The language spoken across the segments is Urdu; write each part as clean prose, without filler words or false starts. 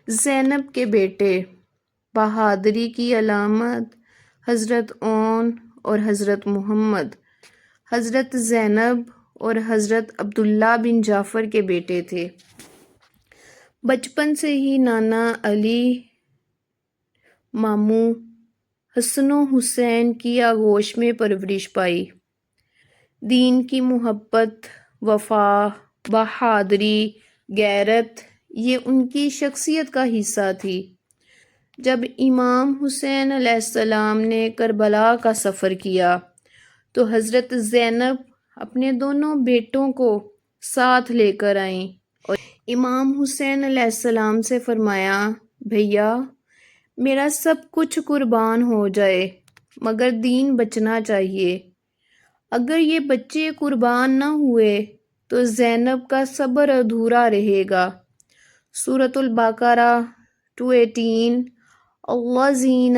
زینب کے بیٹے، بہادری کی علامت حضرت اون اور حضرت محمد، حضرت زینب اور حضرت عبداللہ بن جعفر کے بیٹے تھے۔ بچپن سے ہی نانا علی، ماموں حسن و حسین کی آغوش میں پرورش پائی۔ دین کی محبت، وفا، بہادری، غیرت یہ ان کی شخصیت کا حصہ تھی۔ جب امام حسین علیہ السلام نے کربلا کا سفر کیا تو حضرت زینب اپنے دونوں بیٹوں کو ساتھ لے کر آئیں اور امام حسین علیہ السلام سے فرمایا، بھیا میرا سب کچھ قربان ہو جائے مگر دین بچنا چاہیے۔ اگر یہ بچے قربان نہ ہوئے تو زینب کا صبر ادھورا رہے گا۔ سورۃ البقرہ 218۔ الذین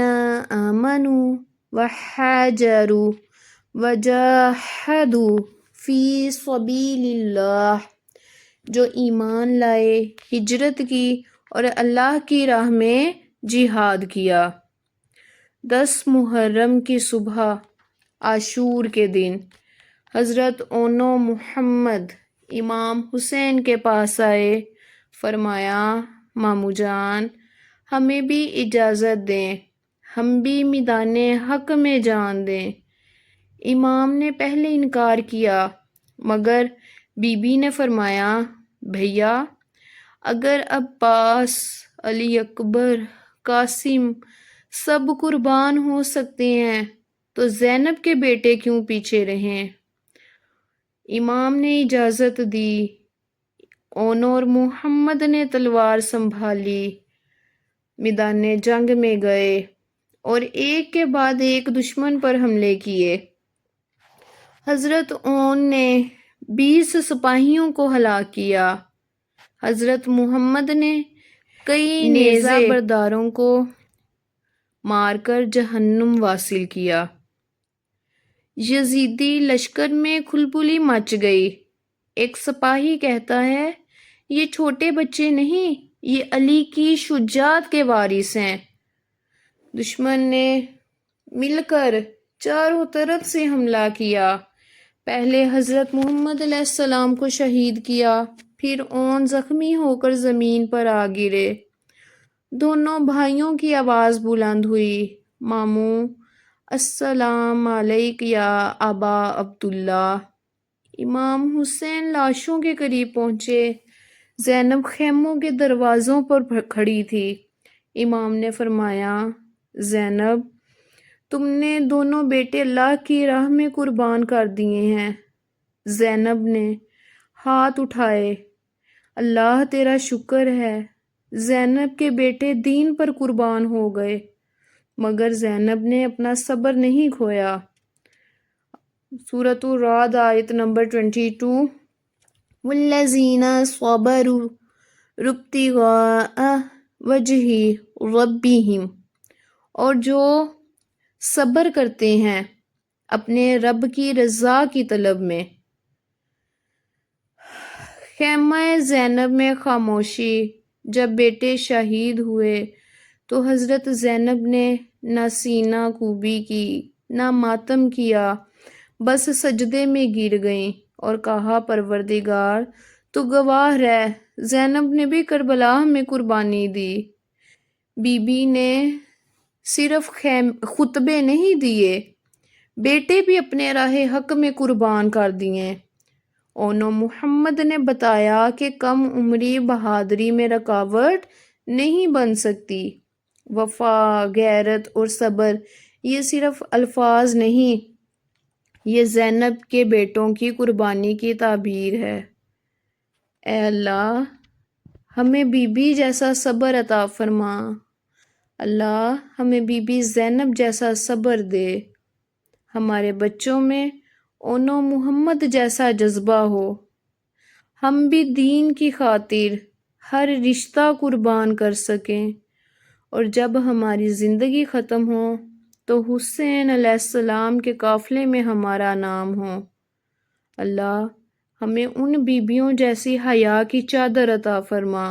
آمنوا وہاجروا وجاہدوا فی سبیل اللہ، جو ایمان لائے، ہجرت کی اور اللہ کی راہ میں جہاد کیا۔ 10 محرم کی صبح عاشور کے دن حضرت اونو محمد امام حسین کے پاس آئے، فرمایا، ماموں جان ہمیں بھی اجازت دیں، ہم بھی میدان حق میں جان دیں۔ امام نے پہلے انکار کیا مگر بی بی نے فرمایا، بھیا اگر عباس، علی اکبر، قاسم سب قربان ہو سکتے ہیں تو زینب کے بیٹے کیوں پیچھے رہیں؟ امام نے اجازت دی۔ اونو اور محمد نے تلوار سنبھالی، میدان جنگ میں گئے اور ایک کے بعد ایک دشمن پر حملے کیے۔ حضرت اون نے 20 سپاہیوں کو ہلاک کیا۔ حضرت محمد نے کئی نیزہ برداروں کو مار کر جہنم واصل کیا۔ یزیدی لشکر میں کھلبلی مچ گئی۔ ایک سپاہی کہتا ہے، یہ چھوٹے بچے نہیں، یہ علی کی شجاعت کے وارث ہیں۔ دشمن نے مل کر چاروں طرف سے حملہ کیا۔ پہلے حضرت محمد علیہ السلام کو شہید کیا، پھر اون زخمی ہو کر زمین پر آ گرے۔ دونوں بھائیوں کی آواز بلند ہوئی، ماموں السلام علیک یا ابا عبداللہ۔ امام حسین لاشوں کے قریب پہنچے۔ زینب خیموں کے دروازوں پر کھڑی تھی۔ امام نے فرمایا، زینب تم نے دونوں بیٹے اللہ کی راہ میں قربان کر دیے ہیں۔ زینب نے ہاتھ اٹھائے، اللہ تیرا شکر ہے، زینب کے بیٹے دین پر قربان ہو گئے۔ مگر زینب نے اپنا صبر نہیں کھویا۔ سورۃ الرعد آیت نمبر 22۔ والذین صبروا ابتغاء وجہ ربہم، اور جو صبر کرتے ہیں اپنے رب کی رضا کی طلب میں۔ خیمہ زینب میں خاموشی۔ جب بیٹے شہید ہوئے تو حضرت زینب نے نہ سینہ کوبی کی نہ ماتم کیا، بس سجدے میں گر گئیں اور کہا، پروردگار تو گواہ رہ، زینب نے بھی کربلا میں قربانی دی۔ بی بی نے صرف خطبے نہیں دیے، بیٹے بھی اپنے راہ حق میں قربان کر دیے۔ اونو محمد نے بتایا کہ کم عمری بہادری میں رکاوٹ نہیں بن سکتی۔ وفا، غیرت اور صبر یہ صرف الفاظ نہیں، یہ زینب کے بیٹوں کی قربانی کی تعبیر ہے۔ اے اللہ ہمیں بی بی جیسا صبر عطا فرما، اللہ ہمیں بی بی زینب جیسا صبر دے، ہمارے بچوں میں اونو محمد جیسا جذبہ ہو، ہم بھی دین کی خاطر ہر رشتہ قربان کر سکیں، اور جب ہماری زندگی ختم ہو تو حسین علیہ السلام کے قافلے میں ہمارا نام ہو۔ اللہ ہمیں ان بیبیوں جیسی حیا کی چادر عطا فرما۔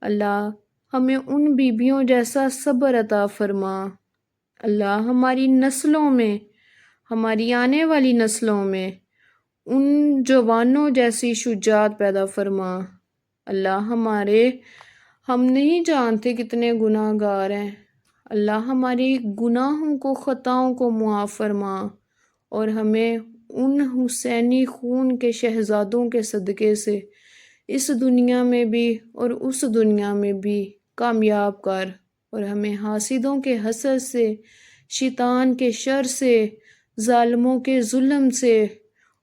اللہ ہمیں ان بیبیوں جیسا صبر عطا فرما۔ اللہ ہماری نسلوں میں، ہماری آنے والی نسلوں میں ان جوانوں جیسی شجاعت پیدا فرما۔ اللہ ہم نہیں جانتے کتنے گناہ گار ہیں، اللہ ہماری گناہوں کو، خطاؤں کو معاف فرما، اور ہمیں ان حسینی خون کے شہزادوں کے صدقے سے اس دنیا میں بھی اور اس دنیا میں بھی کامیاب کر، اور ہمیں حاسدوں کے حسد سے، شیطان کے شر سے، ظالموں کے ظلم سے،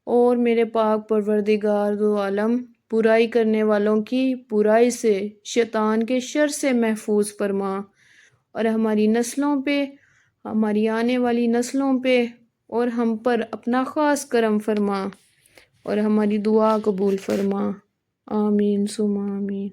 اور میرے پاک پروردگار دو عالم برائی کرنے والوں کی برائی سے، شیطان کے شر سے محفوظ فرما، اور ہماری نسلوں پہ، ہماری آنے والی نسلوں پہ اور ہم پر اپنا خاص کرم فرما، اور ہماری دعا قبول فرما۔ آمین ثم آمین۔